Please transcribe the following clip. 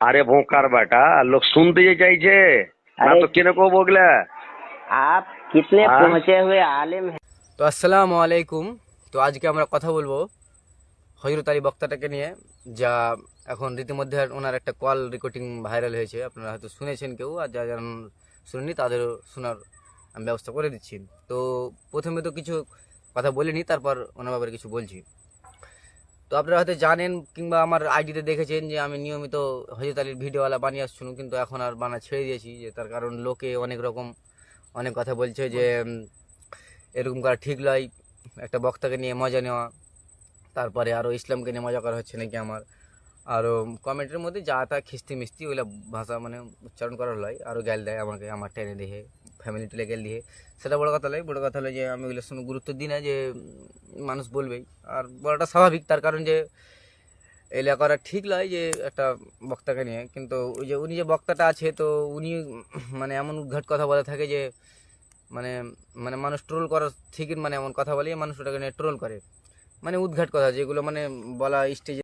अरे भोंकार बेटा, लोग सुनते ये चाहिए ना अरे तो किने को बोगला। आप कितने हाँ? पहुंचे हुए आलिम हैं। তো আসসালামু আলাইকুম। তো আজকে আমরা কথা বলবো হযরত আলী বক্তাটাকে নিয়ে, যা এখন রীতিমধ্যে ওনার একটা কল রেকর্ডিং ভাইরাল হয়েছে। আপনারা হয়তো শুনেছেন কেউ, আর যারা শুনেনি তাদেরও শোনার আমি ব্যবস্থা করে দিচ্ছি। তো প্রথমে তো কিছু কথা বলিনি, তারপর ওনার ব্যাপারে কিছু বলছি। তো আপনারা হয়তো জানেন কিংবা আমার আইডিতে দেখেছেন যে আমি নিয়মিত হযরত আলীর ভিডিওওয়ালা বানিয়ে আসছিলাম, কিন্তু এখন আর বানা ছেড়ে দিয়েছি। যে তার কারণ লোকে অনেক রকম অনেক কথা বলছে যে এরকম করা ঠিক নয়, একটা বক্তাকে নিয়ে মজা নেওয়া, তারপরে আরও ইসলামকে নিয়ে মজা করা হচ্ছে নাকি আমার। আরও কমেন্টের মধ্যে যা তা খিস্তি মিস্তি ওইগুলো ভাষা মানে উচ্চারণ করার লয়, আরও গ্যাল দেয় আমাকে, আমার টেনে দিয়ে ফ্যামিলি টেলে গ্যাল দিয়ে। সেটা বড় কথা নয়, বড় কথা হলো যে আমি ওইগুলোর সঙ্গে গুরুত্ব দিই না, যে মানুষ বলবেই। আর বলাটা স্বাভাবিক, তার কারণ যে এগুলো করা ঠিক নয় যে একটা বক্তাকে নিয়ে। কিন্তু ওই যে উনি যে বক্তাটা আছে, তো উনি মানে এমন উদ্ঘাট কথা বলে থাকে যে মানে মানে মানুষ ট্রোল করার ঠিকই, মানে এমন কথা বলে মানুষ ওটাকে নিয়ে ট্রোল করে, মানে উদ্ঘাট কথা যেগুলো মানে বলা স্টেজে